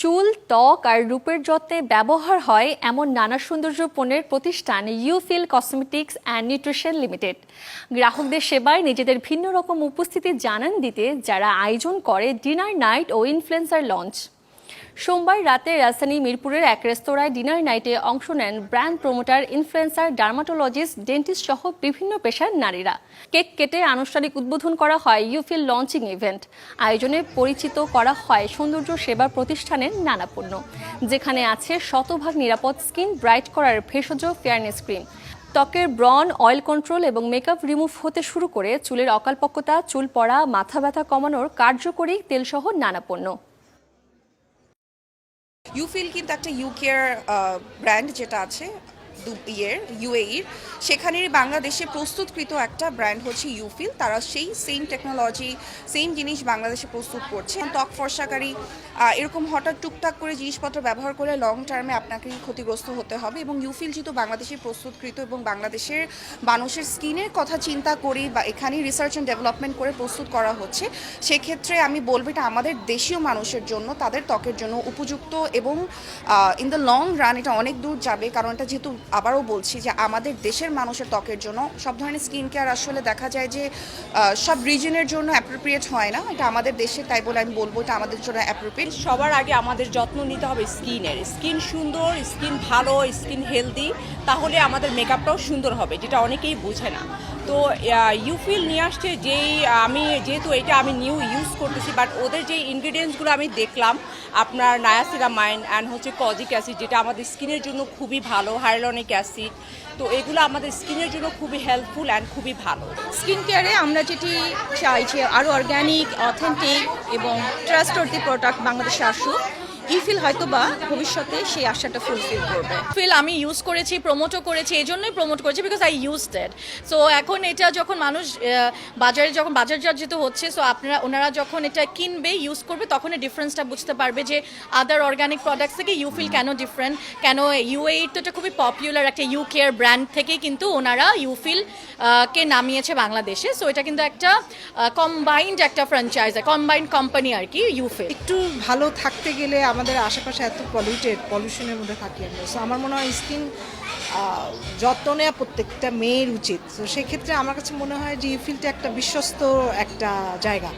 চুল, ত্বক আর রূপের যত্নে ব্যবহার হয় এমন নানা সৌন্দর্য পণ্যের প্রতিষ্ঠান ইউফিল কসমেটিক্স অ্যান্ড নিউট্রিশন লিমিটেড গ্রাহকদের সেবায় নিজেদের ভিন্ন রকম উপস্থিতি জানান দিতে যারা আয়োজন করে ডিনার নাইট ও ইনফ্লুয়েন্সার লঞ্চ। সোমবার রাতে রাজধানী মিরপুরের এক রেস্তোরাঁয় ডিনার নাইটে অংশ নেন brand promoter, influencer, dermatologist, dentist সহ বিভিন্ন পেশার নারীরা। কেক কেটে আনুষ্ঠানিক উদ্বোধন করা হয় ইউফিল লঞ্চিং ইভেন্ট। আয়োজনে পরিচিত করা হয় সৌন্দর্য সেবা প্রতিষ্ঠানের নানা পণ্য, যেখানে আছে শতভাগ নিরাপদ স্কিন ব্রাইট করার ভেষজ ফেয়ারনেস ক্রিম, ত্বকের ব্রণ, অয়েল কন্ট্রোল এবং মেকআপ রিমুভ হতে শুরু করে চুলের অকালপক্কতা, চুল পড়া, মাথা ব্যথা কমানোর কার্যকরী তেলসহ নানা পণ্য। ইউফিল কিন্তু একটা ইউকের ব্র্যান্ড যেটা আছে ইউএইর, সেখানের বাংলাদেশে প্রস্তুতকৃত একটা ব্র্যান্ড হচ্ছে ইউফিল। তারা সেই সেম টেকনোলজি, সেম জিনিস বাংলাদেশে প্রস্তুত করছে। ত্বক ফর্সাকারী এরকম হঠাৎ টুকটাক করে জিনিসপত্র ব্যবহার করে লং টার্মে আপনাকে ক্ষতিগ্রস্ত হতে হবে। এবং ইউফিল যেহেতু বাংলাদেশে প্রস্তুতকৃত এবং বাংলাদেশের মানুষের স্কিনের কথা চিন্তা করি বা এখানে রিসার্চ অ্যান্ড ডেভেলপমেন্ট করে প্রস্তুত করা হচ্ছে, সেক্ষেত্রে আমি বলবো এটা আমাদের দেশীয় মানুষের জন্য, তাদের ত্বকের জন্য উপযুক্ত এবং ইন দ্য লং রান এটা অনেক দূর যাবে। কারণ এটা যেহেতু আবারও বলছি যে আমাদের দেশের মানুষের ত্বকের জন্য সব ধরনের স্কিন কেয়ার আসলে দেখা যায় যে সব রিজনের জন্য অ্যাপ্রোপ্রিয়েট হয় না। এটা আমাদের দেশে, তাই বলে আমি বলবো এটা আমাদের জন্য অ্যাপ্রোপ্রিয়েট। সবার আগে আমাদের যত্ন নিতে হবে স্কিনের। স্কিন সুন্দর, স্কিন ভালো, স্কিন হেলদি, তাহলে আমাদের মেকআপটাও সুন্দর হবে, যেটা অনেকেই বোঝে না। তো ইউফিল নিয়ে আসছে আমি যেহেতু এটা আমি নিউ ইউজ করতেছি, বাট ওদের যে ইনগ্রিডিয়েন্টসগুলো আমি দেখলাম, আপনার নায়াসিনামাইন অ্যান্ড হচ্ছে কজিক অ্যাসিড, যেটা আমাদের স্কিনের জন্য খুবই ভালো, হাইলোনিক অ্যাসিড, তো এগুলো আমাদের স্কিনের জন্য খুবই হেল্পফুল অ্যান্ড খুবই ভালো। স্কিন কেয়ারে আমরা যেটি চাই যে আরও অর্গ্যানিক, অথেন্টিক এবং ট্রাস্টওয়ার্দি প্রোডাক্ট বাংলাদেশে আসুক। ইউফিল হয়তো বা ভবিষ্যতে সেই আশাটা ফুলফিল করবে। আমি ইউজ করেছি, প্রমোটও করেছি, এই জন্যই প্রমোট করেছি because I used it. So এখন এটা যখন মানুষ যখন বাজারজাত যেহেতু হচ্ছে, সো ওনারা যখন এটা কিনবে, ইউজ করবে, তখন এই ডিফারেন্সটা বুঝতে পারবে যে আদার অর্গানিক প্রোডাক্টস থেকে ইউফিল কেন ডিফারেন্ট, কেন ইউএইট তো এটা খুবই পপুলার একটা ইউকেয়ার ব্র্যান্ড থেকে কিন্তু ওনারা ইউফিল কে নামিয়েছে বাংলাদেশে। সো এটা কিন্তু একটা কম্বাইন্ড একটা ফ্র্যাঞ্চাইজ, কম্বাইন্ড কোম্পানি আর কি ইউফিল। একটু ভালো থাকতে গেলে আমাদের আশেপাশে এত পলিউশনের মধ্যে থাকি আমরা। সো আমার মনে হয় স্কিন যত্ন নেওয়া প্রত্যেকটা মেয়ের উচিত। তো সেক্ষেত্রে আমার কাছে মনে হয় যে ইউফিলটা একটা বিশ্বস্ত একটা জায়গা।